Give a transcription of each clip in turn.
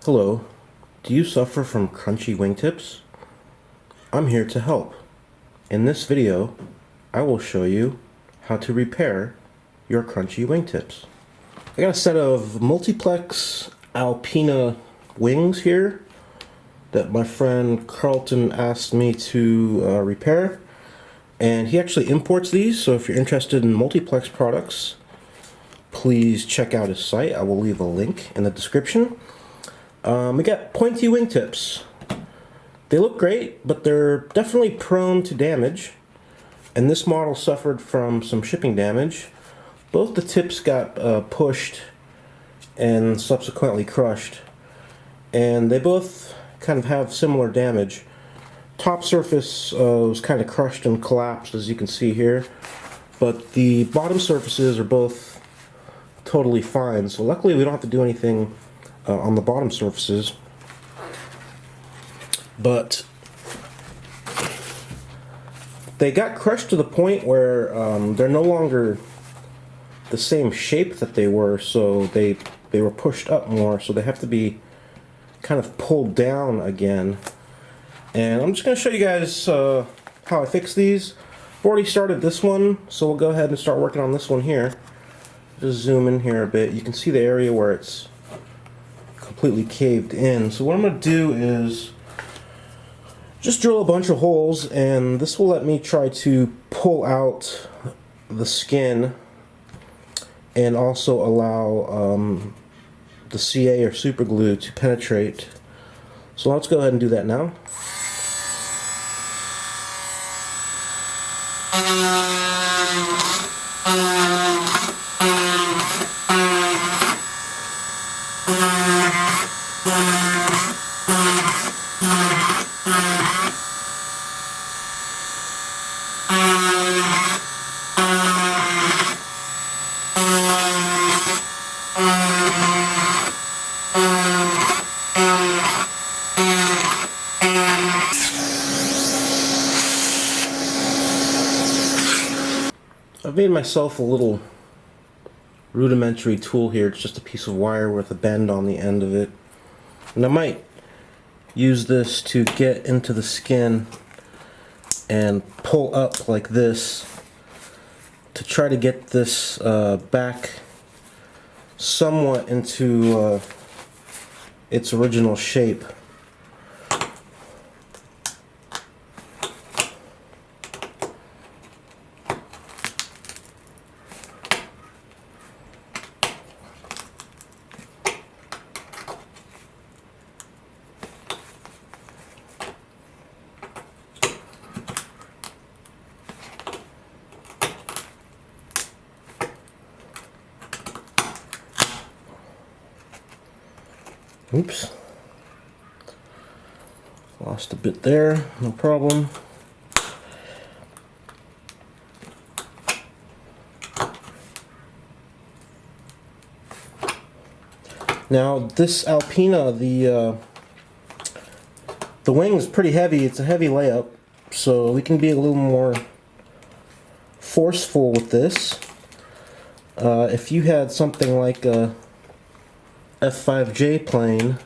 Hello, do you suffer from crunchy wingtips? I'm here to help. In this video, I will show you how to repair your crunchy wingtips. I got a set of Multiplex Alpina wings here that my friend Carlton asked me to repair, and he actually imports these, so if you're interested in Multiplex products, please check out his site. I will leave a link in the description. We got pointy wingtips. They look great, but they're definitely prone to damage, and this model suffered from some shipping damage. Both the tips got pushed and subsequently crushed, and they both kind of have similar damage. Top surface was kind of crushed and collapsed, as you can see here, but the bottom surfaces are both totally fine, so luckily we don't have to do anything on the bottom surfaces. But they got crushed to the point where they're no longer the same shape that they were, so they were pushed up more, so they have to be kind of pulled down again. And I'm just going to show you guys how I fix these. I've already started this one, so we'll go ahead and start working on this one here. Just zoom in here a bit. You can see the area where it's completely caved in. So what I'm going to do is just drill a bunch of holes, and this will let me try to pull out the skin and also allow the CA or super glue to penetrate. So let's go ahead and do that now. I've made myself a little rudimentary tool here. It's just a piece of wire with a bend on the end of it. And I might use this to get into the skin and pull up like this to try to get this back somewhat into its original shape. Oops. Lost a bit there, no problem. Now this Alpina, the wing is pretty heavy. It's a heavy layup, so we can be a little more forceful with this. If you had something like a F5J plane,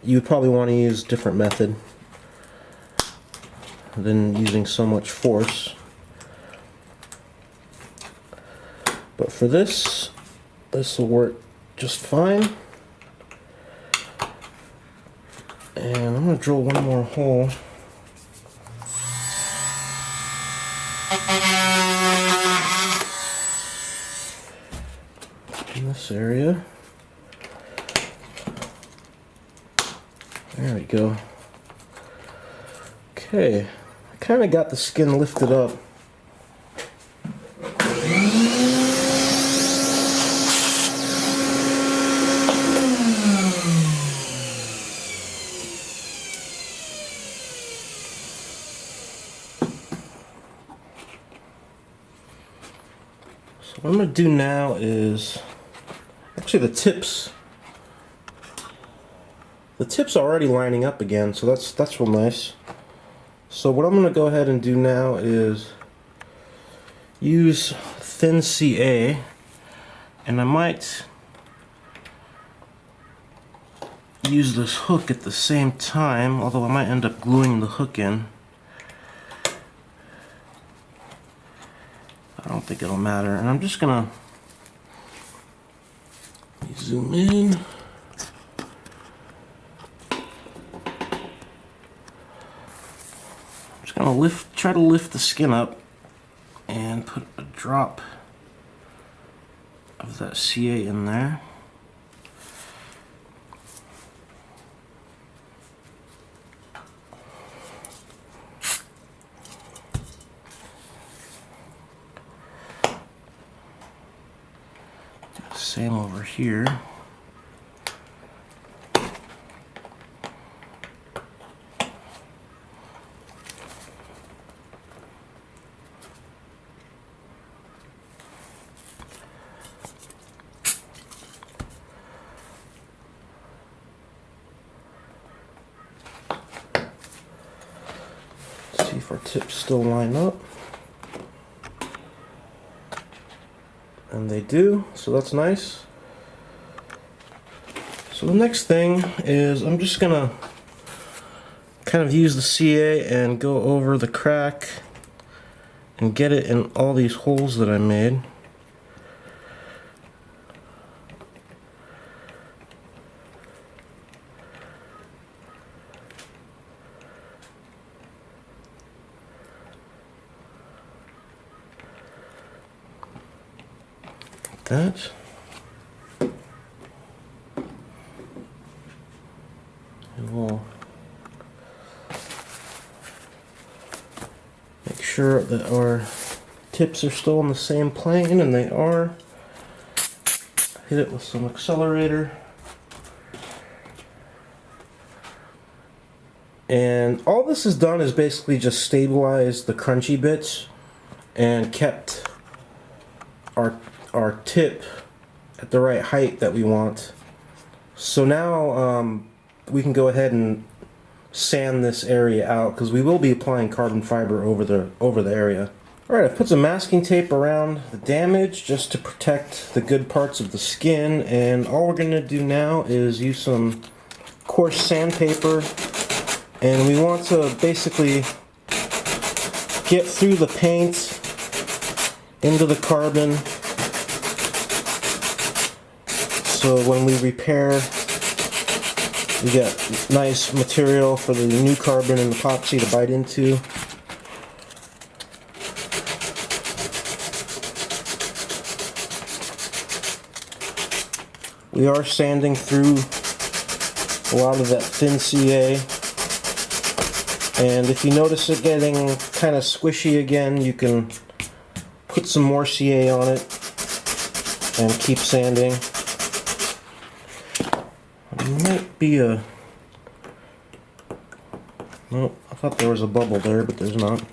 you would probably want to use a different method than using so much force. But for this will work just fine. And I'm going to drill one more hole. In this area. There we go. Okay, I kind of got the skin lifted up. So what I'm going to do now is, actually the tips are already lining up again, so that's real nice. So what I'm going to go ahead and do now is use thin CA, and I might use this hook at the same time, although I might end up gluing the hook in. I don't think it'll matter. And I'm just gonna zoom in. I'm just gonna try to lift the skin up and put a drop of that CA in there. Same over here. Let's see if our tips still line up. And they do, so that's nice. So the next thing is I'm just gonna kind of use the CA and go over the crack and get it in all these holes that I made. That. And we'll make sure that our tips are still on the same plane, and they are. Hit it with some accelerator. And all this has done is basically just stabilize the crunchy bits and kept our tip at the right height that we want. So now we can go ahead and sand this area out, because we will be applying carbon fiber over the area. Alright, I've put some masking tape around the damage just to protect the good parts of the skin, and all we're going to do now is use some coarse sandpaper, and we want to basically get through the paint into the carbon, so when we repair, we get nice material for the new carbon and epoxy to bite into. We are sanding through a lot of that thin CA, and if you notice it getting kind of squishy again, you can put some more CA on it and keep sanding. There might be a... No, I thought there was a bubble there, but there's not.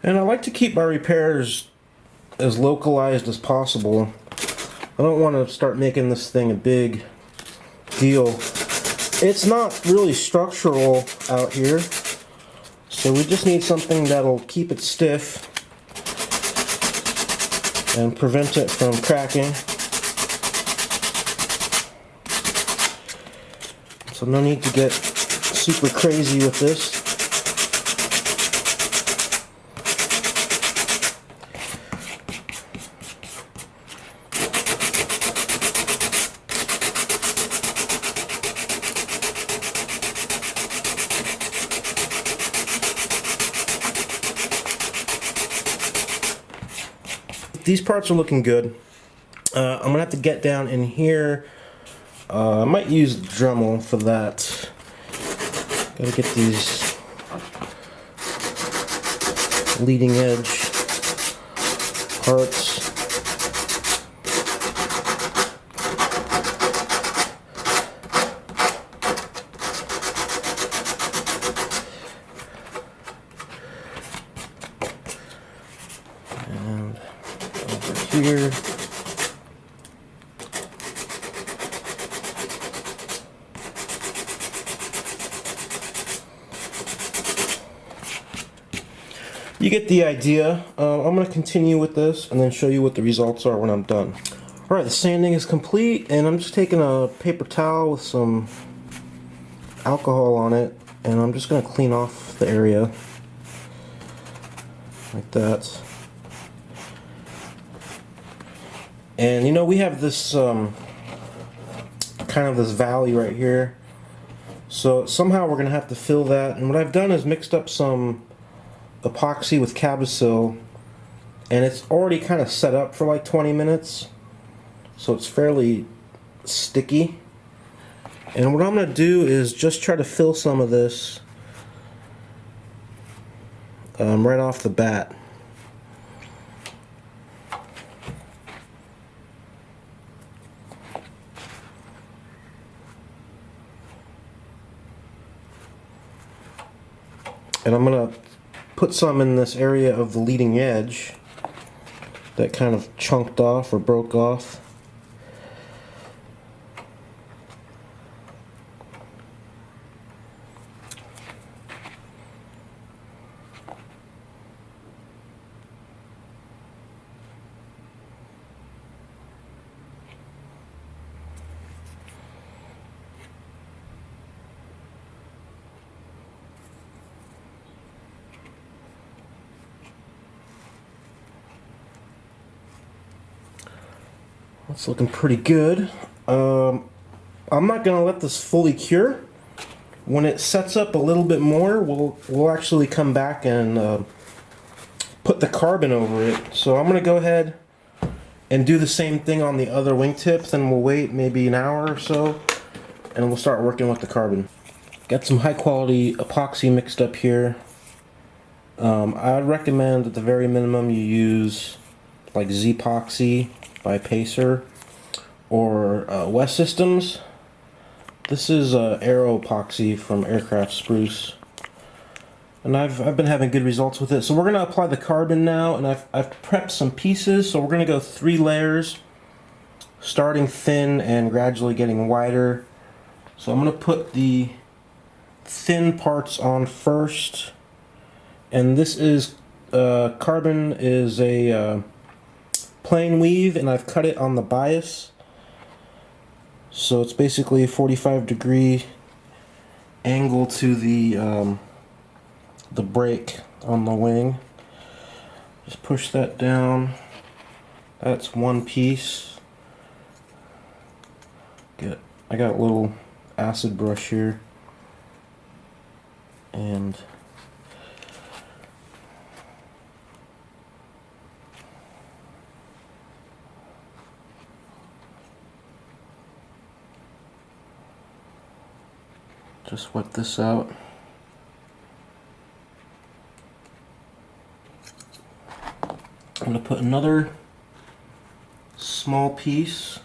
And I like to keep my repairs as localized as possible. I don't want to start making this thing a big deal. It's not really structural out here, so we just need something that'll keep it stiff and prevent it from cracking. So no need to get super crazy with this. These parts are looking good. I'm gonna have to get down in here. I might use the Dremel for that. Gotta get these leading edge parts. Here. You get the idea. I'm going to continue with this and then show you what the results are when I'm done. Alright, the sanding is complete, and I'm just taking a paper towel with some alcohol on it, and I'm just going to clean off the area like that. And you know, we have this kind of this valley right here, so somehow we're going to have to fill that. And what I've done is mixed up some epoxy with Cabosil, and it's already kind of set up for like 20 minutes, so it's fairly sticky. And what I'm going to do is just try to fill some of this right off the bat. And I'm going to put some in this area of the leading edge that kind of chunked off or broke off. It's looking pretty good. I'm not going to let this fully cure. When it sets up a little bit more, we'll actually come back and put the carbon over it. So I'm going to go ahead and do the same thing on the other wingtips, and we'll wait maybe an hour or so, and we'll start working with the carbon. Got some high quality epoxy mixed up here. I'd recommend at the very minimum you use like Z-Epoxy by Pacer or West Systems. This is Aero Epoxy from Aircraft Spruce, and I've been having good results with it. So we're going to apply the carbon now, and I've prepped some pieces. So we're going to go 3 layers, starting thin and gradually getting wider. So I'm going to put the thin parts on first, and this is carbon is a plain weave, and I've cut it on the bias, so it's basically a 45-degree angle to the brake on the wing. Just push that down. That's one piece. I got a little acid brush here, and just wet this out. I'm going to put another small piece,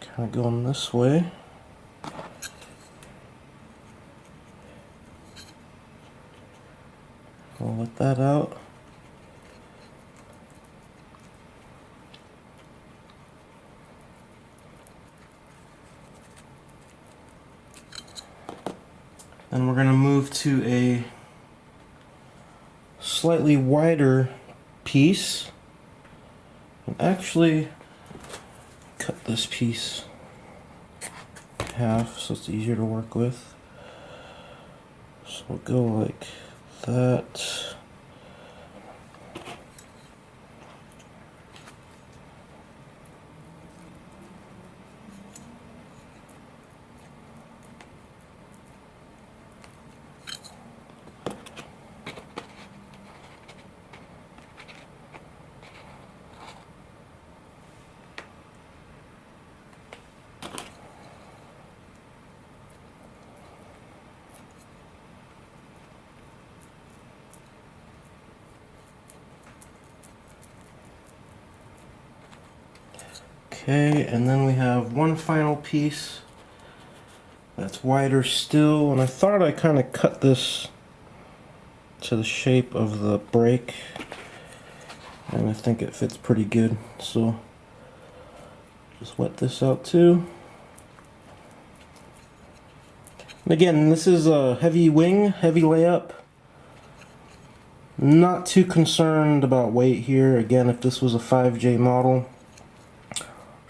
kind of going this way. I'll let that out. Then we're going to move to a slightly wider piece, and actually cut this piece in half so it's easier to work with. So we'll go like that. Okay, and then we have one final piece that's wider still, and I thought I kind of cut this to the shape of the brake, and I think it fits pretty good. So just wet this out too. Again, this is a heavy wing, heavy layup. Not too concerned about weight here. Again, if this was a 5J model,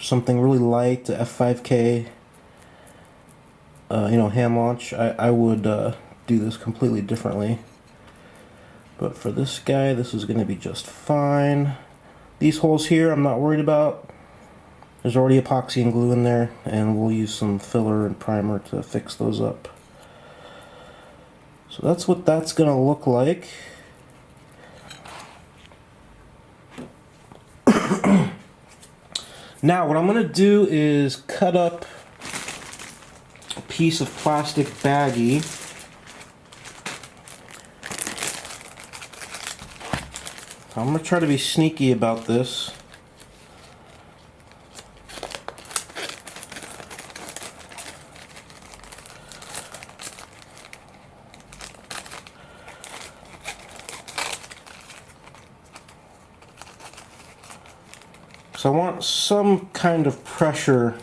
something really light, a F5K, hand launch, I would do this completely differently. But for this guy, this is going to be just fine. These holes here, I'm not worried about. There's already epoxy and glue in there, and we'll use some filler and primer to fix those up. So that's what that's going to look like. Now what I'm going to do is cut up a piece of plastic baggie. I'm going to try to be sneaky about this. So I want some kind of pressure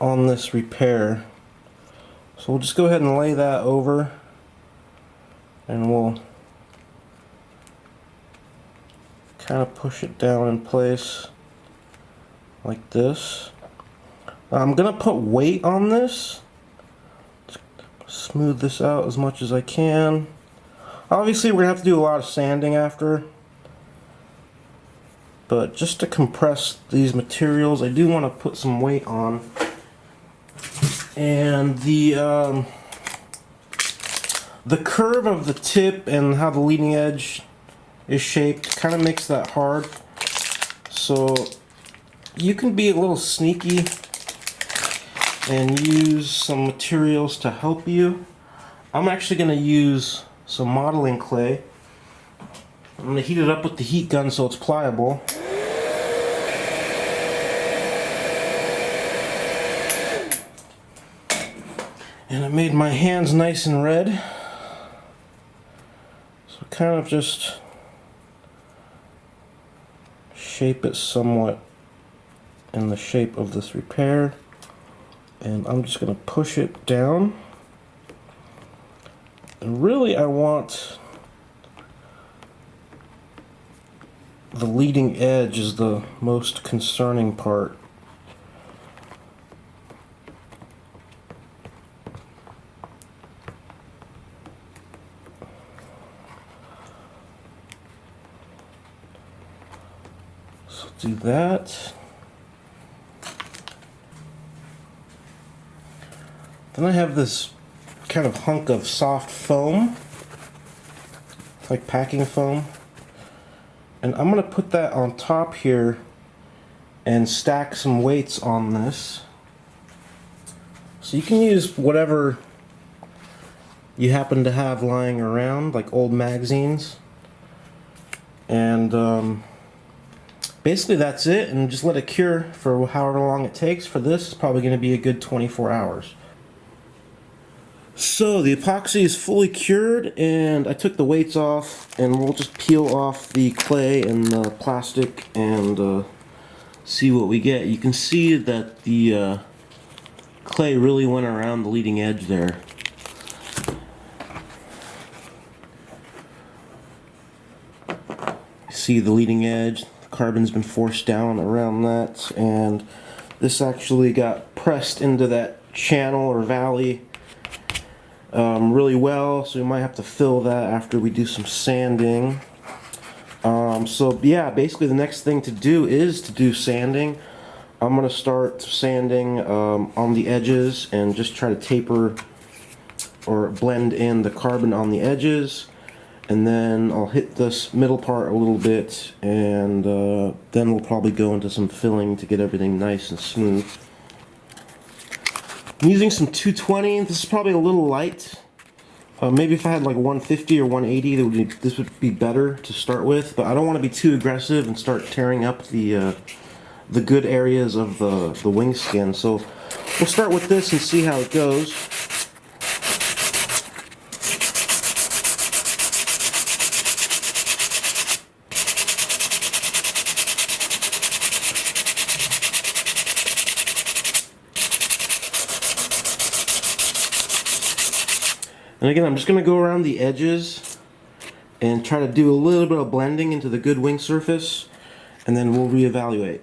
on this repair. So we'll just go ahead and lay that over, and we'll kind of push it down in place like this. I'm gonna put weight on this. Just smooth this out as much as I can. Obviously we're gonna have to do a lot of sanding after, but just to compress these materials, I do want to put some weight on. And the curve of the tip and how the leading edge is shaped kind of makes that hard. So you can be a little sneaky and use some materials to help you. I'm actually going to use some modeling clay. I'm going to heat it up with the heat gun so it's pliable. And I made my hands nice and red. So kind of just shape it somewhat in the shape of this repair. And I'm just going to push it down. And really I want the leading edge is the most concerning part. So do that. Then I have this kind of hunk of soft foam, like packing foam. And I'm going to put that on top here and stack some weights on this. So you can use whatever you happen to have lying around, like old magazines. And basically that's it, and just let it cure for however long it takes. For this, it's probably going to be a good 24 hours. So the epoxy is fully cured, and I took the weights off, and we'll just peel off the clay and the plastic and see what we get. You can see that the clay really went around the leading edge there. See the leading edge, the carbon's been forced down around that, and this actually got pressed into that channel or valley really well, so we might have to fill that after we do some sanding. So yeah, basically the next thing to do is to do sanding. I'm going to start sanding on the edges and just try to taper or blend in the carbon on the edges, and then I'll hit this middle part a little bit, and then we'll probably go into some filling to get everything nice and smooth. I'm using some 220. This is probably a little light. Maybe if I had like 150 or 180, this would be better to start with. But I don't want to be too aggressive and start tearing up the good areas of the wing skin. So we'll start with this and see how it goes. And again, I'm just going to go around the edges and try to do a little bit of blending into the good wing surface, and then we'll reevaluate.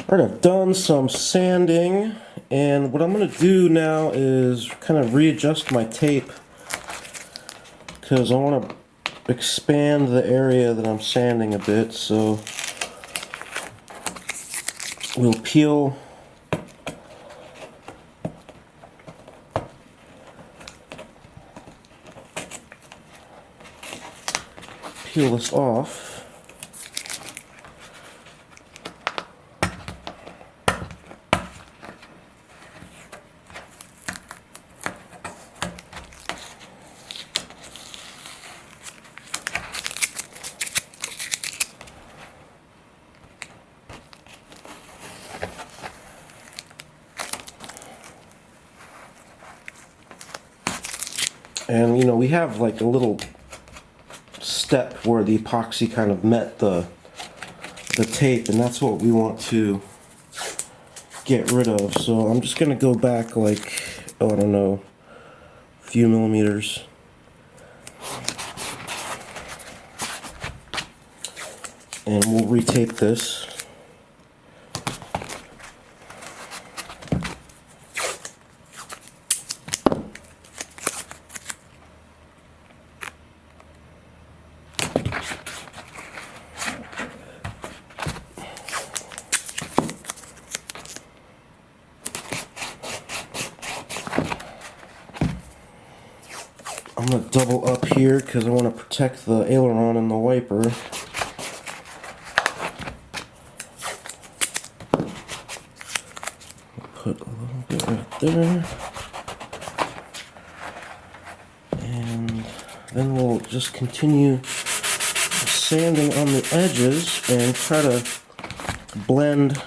Alright, I've done some sanding, and what I'm going to do now is kind of readjust my tape because I want to expand the area that I'm sanding a bit. So we'll peel this off. And you know, we have like a little step where the epoxy kind of met the tape, and that's what we want to get rid of. So I'm just going to go back like, oh, I don't know, a few millimeters. And we'll retape this. I'm going to double up here because I want to protect the aileron and the wiper. Put a little bit right there. And then we'll just continue sanding on the edges and try to blend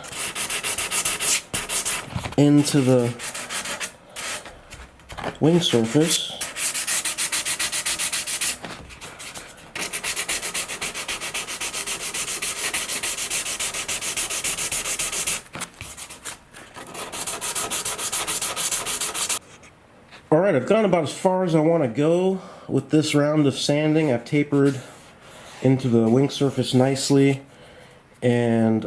into the wing surface. Alright, I've gone about as far as I want to go with this round of sanding. I've tapered into the wing surface nicely, and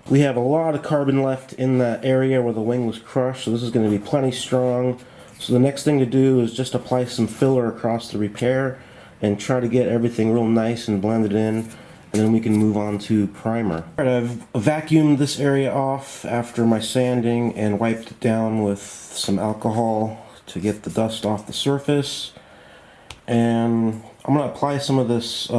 we have a lot of carbon left in that area where the wing was crushed, so this is going to be plenty strong. So the next thing to do is just apply some filler across the repair and try to get everything real nice and blended in, and then we can move on to primer. Alright, I've vacuumed this area off after my sanding and wiped it down with some alcohol to get the dust off the surface. And I'm going to apply some of this,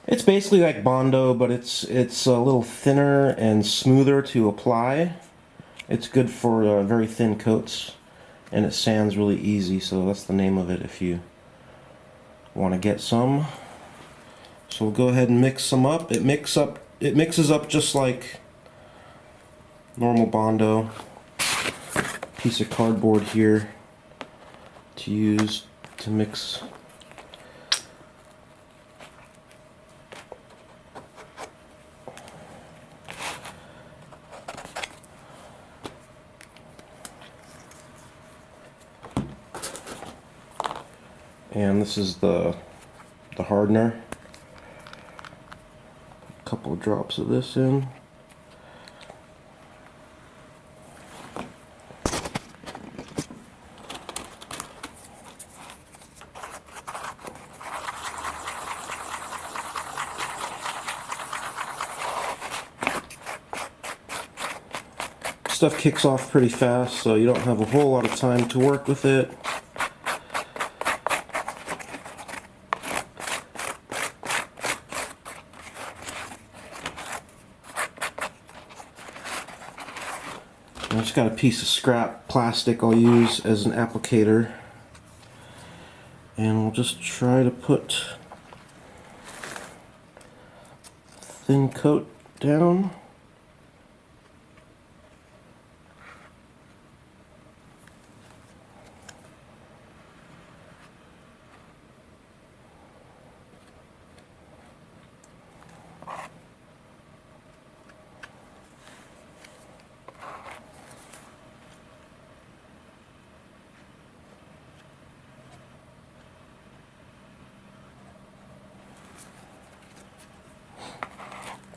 it's basically like Bondo, but it's a little thinner and smoother to apply. It's good for very thin coats, and it sands really easy, so that's the name of it if you want to get some. So we'll go ahead and mix some up. It mixes up just like normal Bondo. Piece of cardboard here to use to mix. And this is the hardener. A couple of drops of this in. Stuff kicks off pretty fast, so you don't have a whole lot of time to work with it. I just got a piece of scrap plastic I'll use as an applicator, and we'll just try to put thin coat down.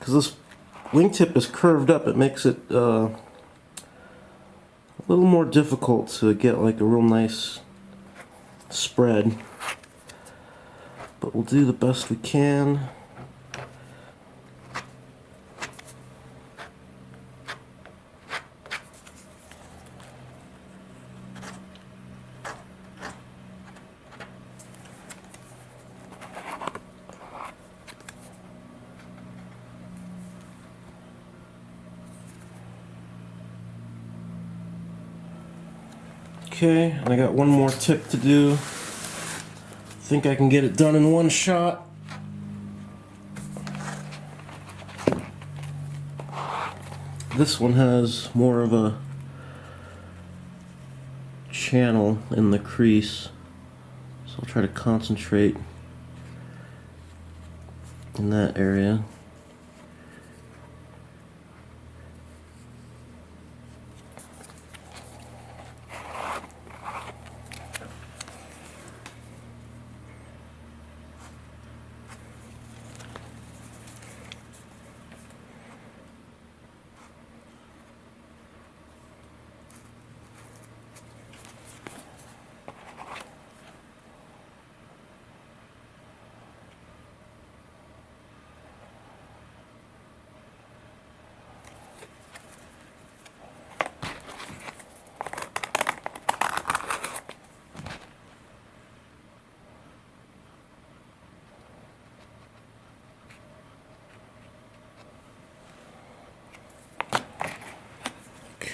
because this wingtip is curved up, it makes it a little more difficult to get like a real nice spread. But we'll do the best we can. Okay, and I got one more tip to do. I think I can get it done in one shot. This one has more of a channel in the crease, so I'll try to concentrate in that area.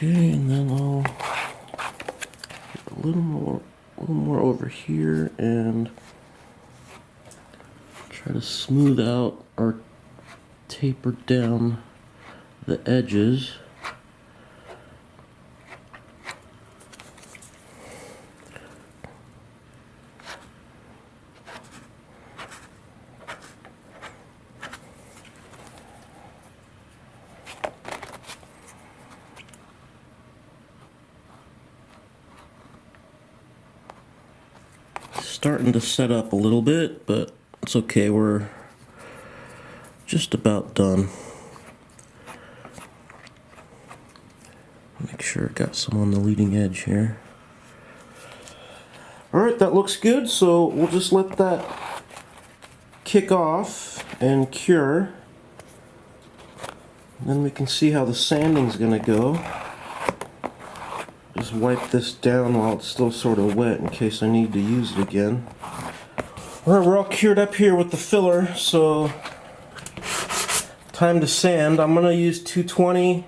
Okay, and then I'll get a little more over here and try to smooth out or taper down the edges. Starting to set up a little bit, but it's okay, we're just about done. Make sure I got some on the leading edge here. Alright, that looks good, so we'll just let that kick off and cure. Then we can see how the sanding's gonna go. Just wipe this down while it's still sort of wet in case I need to use it again. Alright, we're all cured up here with the filler, so time to sand. I'm going to use 220.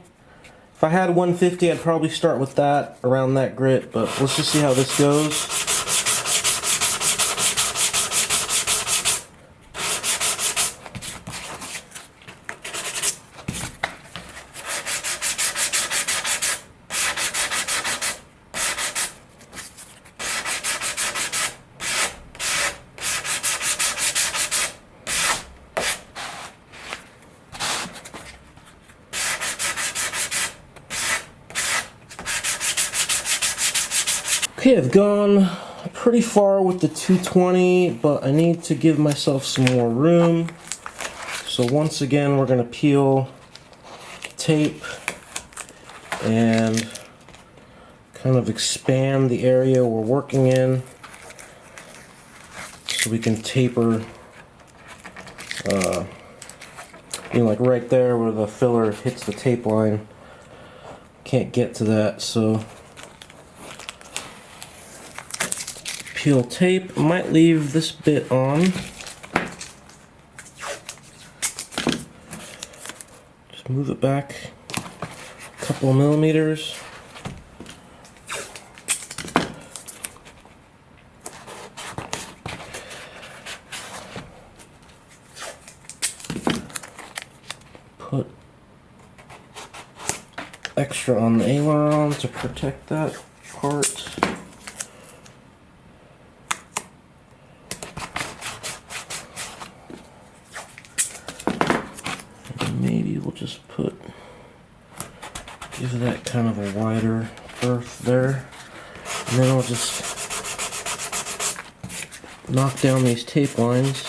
If I had 150, I'd probably start with that, around that grit, but let's just see how this goes. Okay, I've gone pretty far with the 220, but I need to give myself some more room. So once again, we're going to peel tape and kind of expand the area we're working in so we can taper, like right there where the filler hits the tape line. Can't get to that, so peel tape. Might leave this bit on. Just move it back a couple of millimeters. Put extra on the aileron to protect that part. Maybe we'll just give that kind of a wider berth there, and then I'll just knock down these tape lines.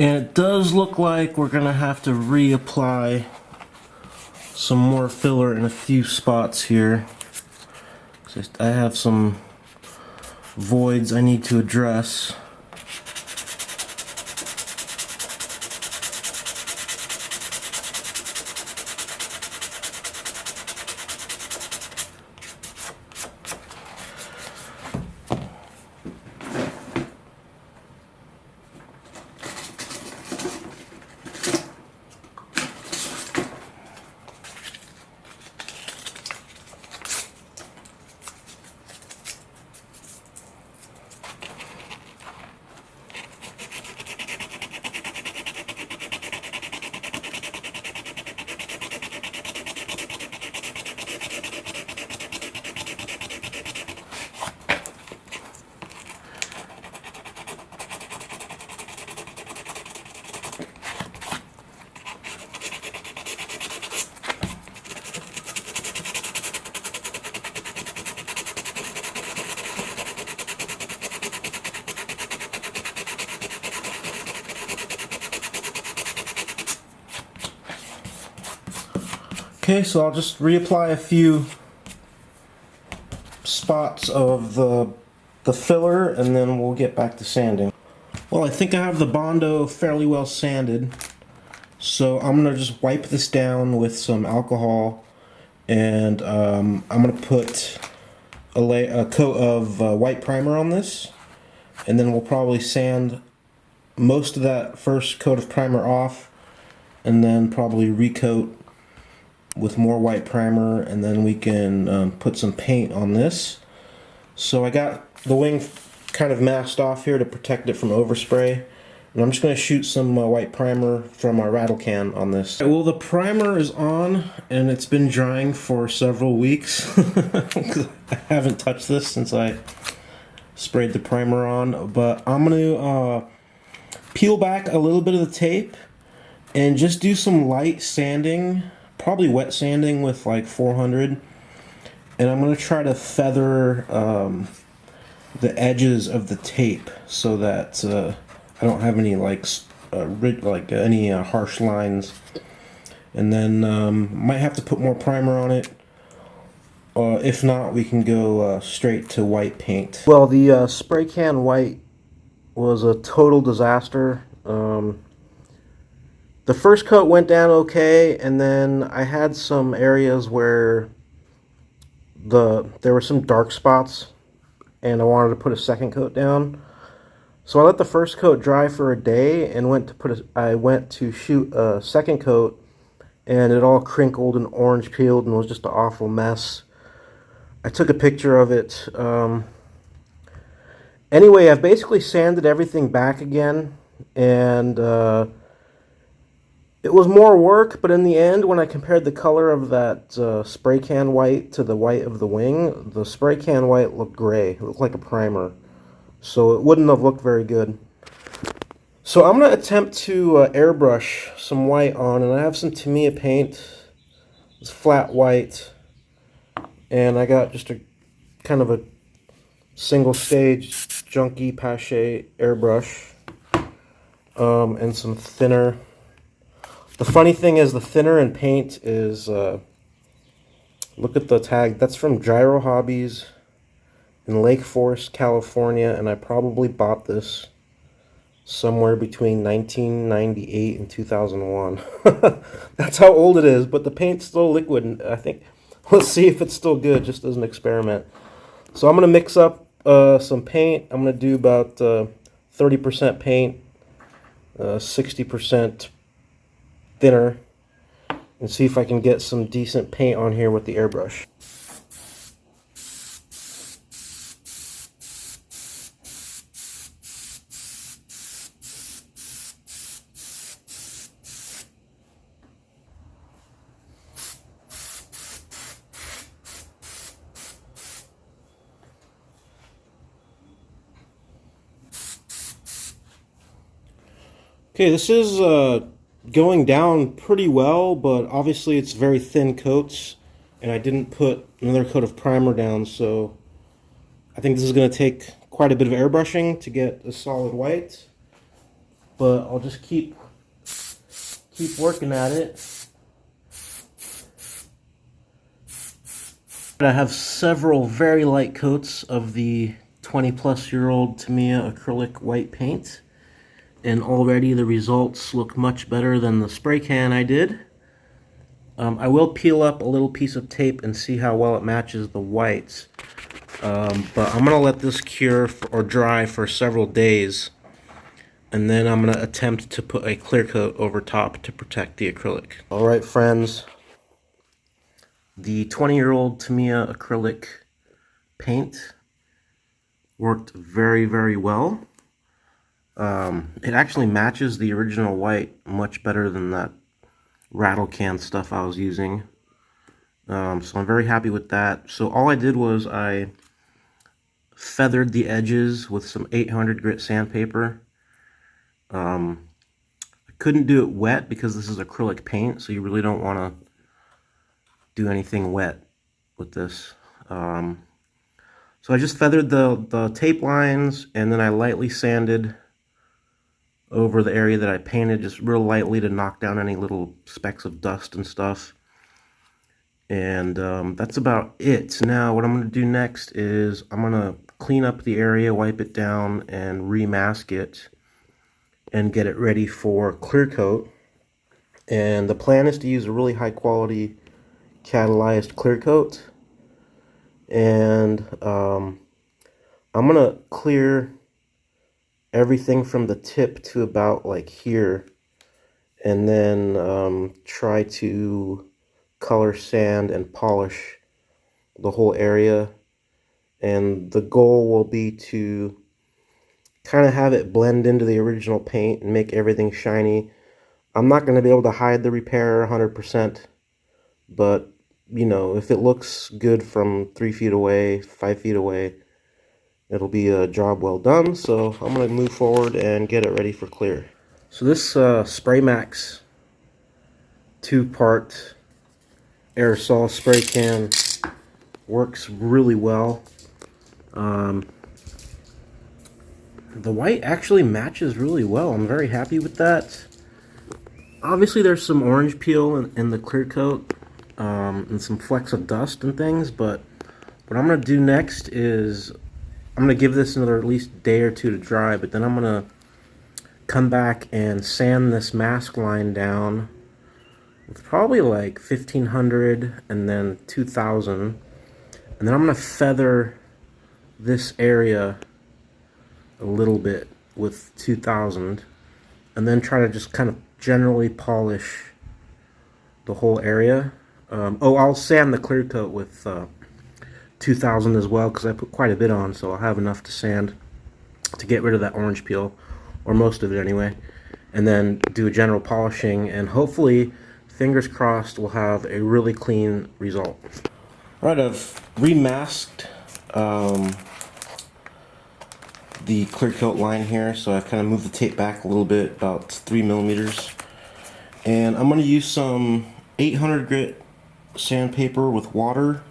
And it does look like we're gonna have to reapply some more filler in a few spots here. I have some voids I need to address. Okay, so I'll just reapply a few spots of the filler, and then we'll get back to sanding. Well, I think I have the Bondo fairly well sanded, so I'm going to just wipe this down with some alcohol, and I'm going to put a coat of white primer on this, and then we'll probably sand most of that first coat of primer off, and then probably recoat with more white primer, and then we can put some paint on this. So I got the wing kind of masked off here to protect it from overspray, and I'm just going to shoot some white primer from our rattle can on this. Well, the primer is on, and it's been drying for several weeks. I haven't touched this since I sprayed the primer on, but I'm going to peel back a little bit of the tape and just do some light sanding, probably wet sanding with like 400, and I'm going to try to feather the edges of the tape so that I don't have any any harsh lines, and then might have to put more primer on it. If not, we can go straight to white paint. Well, the spray can white was a total disaster. The first coat went down okay, and then I had some areas where there were some dark spots, and I wanted to put a second coat down. So I let the first coat dry for a day, and I went to shoot a second coat, and it all crinkled and orange peeled and was just an awful mess. I took a picture of it. Anyway, I've basically sanded everything back again, and it was more work, but in the end, when I compared the color of that spray can white to the white of the wing, the spray can white looked gray. It looked like a primer. So it wouldn't have looked very good. So I'm going to attempt to airbrush some white on, and I have some Tamiya paint. It's flat white. And I got just a kind of a single stage junky Pache airbrush. And some thinner. The funny thing is, the thinner and paint is, look at the tag, that's from Gyro Hobbies in Lake Forest, California, and I probably bought this somewhere between 1998 and 2001. That's how old it is, but the paint's still liquid, and I think, let's see if it's still good, just as an experiment. So I'm going to mix up some paint. I'm going to do about 30% paint, 60% thinner, and see if I can get some decent paint on here with the airbrush. Okay, this is going down pretty well, but obviously it's very thin coats, and I didn't put another coat of primer down, so I think this is going to take quite a bit of airbrushing to get a solid white. but I'll just keep working at it. I have several very light coats of the 20-plus-year-old Tamiya acrylic white paint, and already the results look much better than the spray can I did. I will peel up a little piece of tape and see how well it matches the whites, but I'm going to let this cure or dry for several days, and then I'm going to attempt to put a clear coat over top to protect the acrylic. Alright friends, the 20-year-old Tamiya acrylic paint worked very, very well. It actually matches the original white much better than that rattle can stuff I was using. So I'm very happy with that. So all I did was I feathered the edges with some 800 grit sandpaper. I couldn't do it wet because this is acrylic paint, so you really don't want to do anything wet with this. So I just feathered the tape lines, and then I lightly sanded over the area that I painted, just real lightly to knock down any little specks of dust and stuff. And that's about it. Now what I'm going to do next is I'm going to clean up the area, wipe it down, and remask it and get it ready for clear coat. And the plan is to use a really high quality catalyzed clear coat. And I'm going to clear everything from the tip to about like here, and then try to color sand and polish the whole area. And the goal will be to kind of have it blend into the original paint and make everything shiny. I'm not going to be able to hide the repair 100%, but you know, if it looks good from 3 feet away, 5 feet away, it'll be a job well done. So I'm going to move forward and get it ready for clear. So this Spray Max 2-part aerosol spray can works really well. The white actually matches really well. I'm very happy with that. Obviously there's some orange peel in the clear coat, and some flecks of dust and things, but what I'm going to do next is I'm going to give this another at least day or two to dry, but then I'm going to come back and sand this mask line down with probably like 1500 and then 2000, and then I'm going to feather this area a little bit with 2000, and then try to just kind of generally polish the whole area. I'll sand the clear coat with 2000 as well, because I put quite a bit on, so I'll have enough to sand to get rid of that orange peel, or most of it anyway, and then do a general polishing, and hopefully, fingers crossed, we'll have a really clean result. Alright, I've remasked the clear coat line here, so I've kind of moved the tape back a little bit, about 3 millimeters, and I'm going to use some 800 grit sandpaper with water,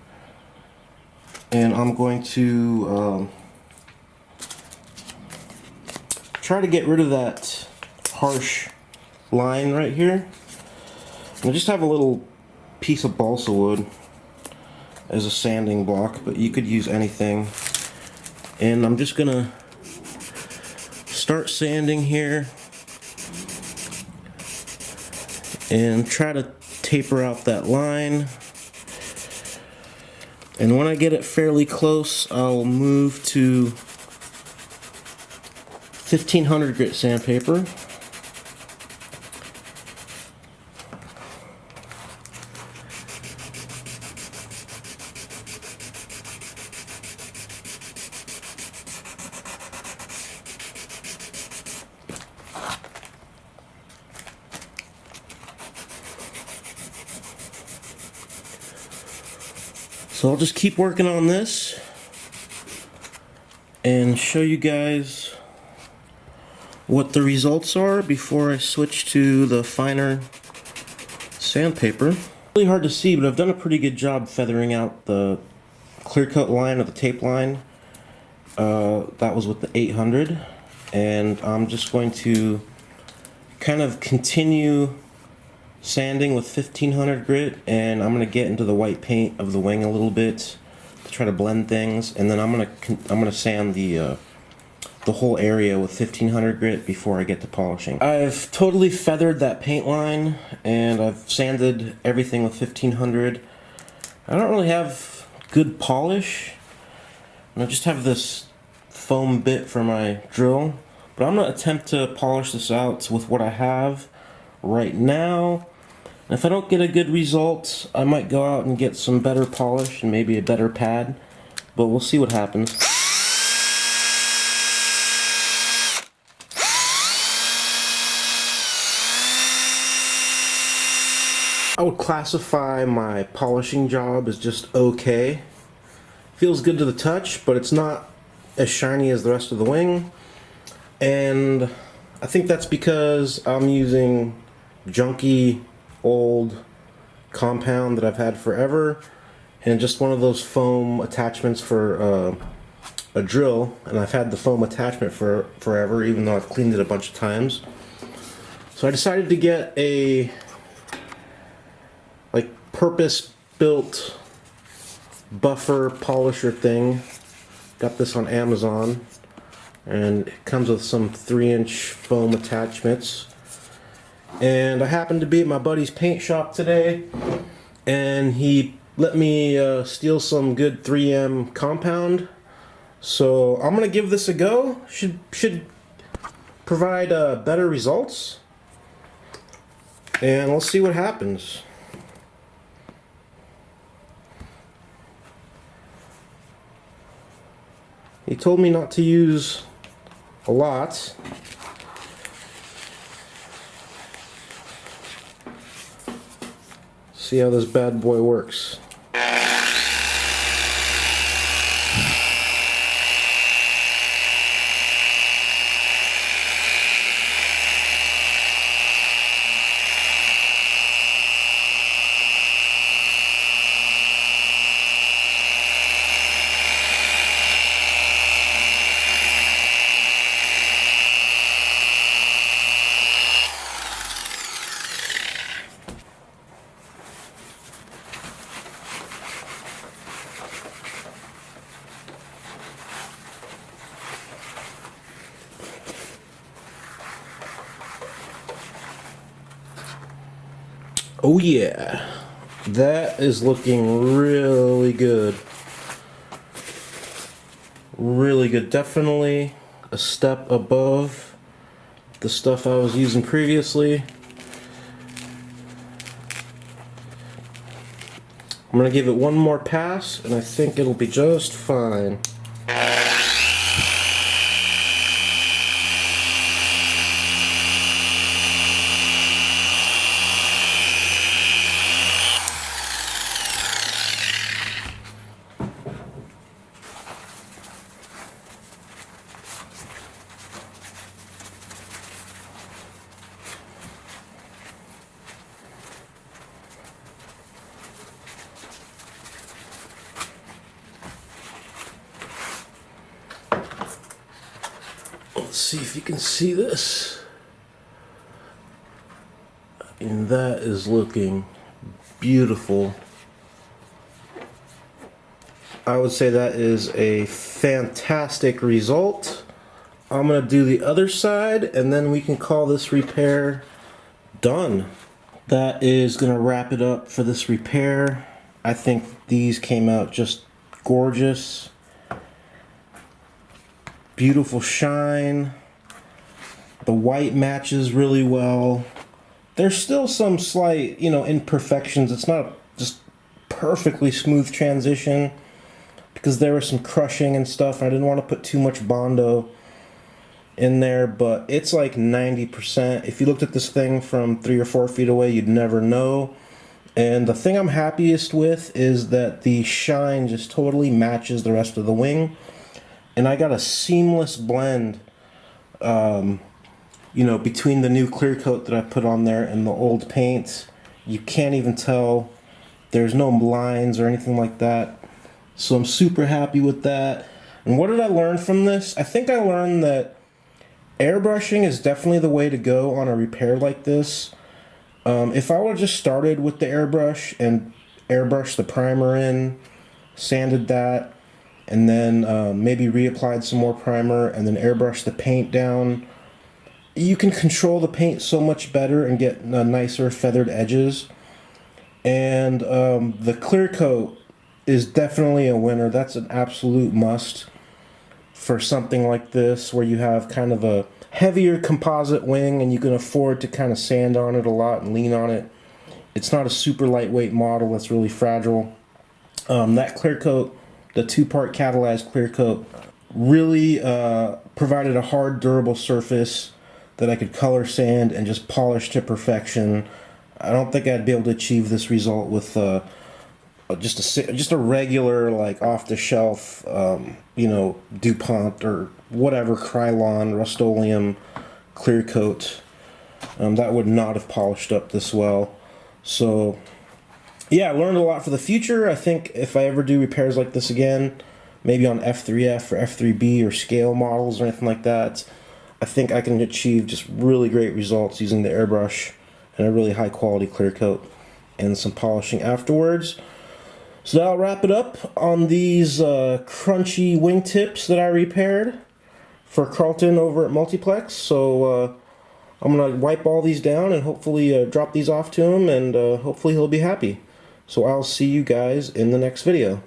and I'm going to try to get rid of that harsh line right here. I just have a little piece of balsa wood as a sanding block, but you could use anything. And I'm just gonna start sanding here and try to taper out that line. And when I get it fairly close, I'll move to 1500 grit sandpaper. So I'll just keep working on this and show you guys what the results are before I switch to the finer sandpaper. Really hard to see, but I've done a pretty good job feathering out the clear coat line or the tape line. That was with the 800, and I'm just going to kind of continue sanding with 1500 grit, and I'm gonna get into the white paint of the wing a little bit to try to blend things, and then I'm gonna sand the whole area with 1500 grit before I get to polishing. I've totally feathered that paint line, and I've sanded everything with 1500. I don't really have good polish, and I just have this foam bit for my drill, but I'm gonna attempt to polish this out with what I have right now. And if I don't get a good result, I might go out and get some better polish and maybe a better pad, but we'll see what happens. I would classify my polishing job as just okay. Feels good to the touch, but it's not as shiny as the rest of the wing. And I think that's because I'm using junky old compound that I've had forever, and just one of those foam attachments for a drill, and I've had the foam attachment for forever, even though I've cleaned it a bunch of times. So I decided to get a purpose-built buffer polisher thing. Got this on Amazon, and it comes with some 3-inch foam attachments. And I happened to be at my buddy's paint shop today, and he let me steal some good 3M compound. So I'm gonna give this a go. Should provide better results, and we'll see what happens. He told me not to use a lot. See how this bad boy works. Oh yeah, that is looking really good. Really good. Definitely a step above the stuff I was using previously. I'm gonna give it one more pass, and I think it'll be just fine. Let's see if you can see this. And that is looking beautiful. I would say that is a fantastic result. I'm gonna do the other side, and then we can call this repair done. That is gonna wrap it up for this repair. I think these came out just gorgeous. Beautiful shine. The white matches really well. There's still some slight, imperfections. It's not just perfectly smooth transition because there was some crushing and stuff. I didn't want to put too much Bondo in there, but it's like 90%. If you looked at this thing from 3 or 4 feet away, you'd never know. And the thing I'm happiest with is that the shine just totally matches the rest of the wing. And I got a seamless blend, between the new clear coat that I put on there and the old paint. You can't even tell. There's no lines or anything like that. So I'm super happy with that. And what did I learn from this? I think I learned that Airbrushing is definitely the way to go on a repair like this. If I would have just started with the airbrush and airbrushed the primer in, sanded that, and then maybe reapplied some more primer and then airbrushed the paint down, you can control the paint so much better and get nicer feathered edges. And the clear coat is definitely a winner. That's an absolute must for something like this where you have kind of a heavier composite wing and you can afford to kind of sand on it a lot and lean on it. It's not a super lightweight model that's really fragile. That clear coat, the two-part catalyzed clear coat, really provided a hard, durable surface that I could color sand and just polish to perfection. I don't think I'd be able to achieve this result with just a regular, like, off-the-shelf, DuPont or whatever Krylon Rust-Oleum clear coat. That would not have polished up this well. So yeah, I learned a lot for the future. I think if I ever do repairs like this again, maybe on F3F or F3B or scale models or anything like that, I think I can achieve just really great results using the airbrush and a really high quality clear coat and some polishing afterwards. So that'll wrap it up on these crunchy wingtips that I repaired for Carlton over at Multiplex. So I'm going to wipe all these down and hopefully drop these off to him, and hopefully he'll be happy. So I'll see you guys in the next video.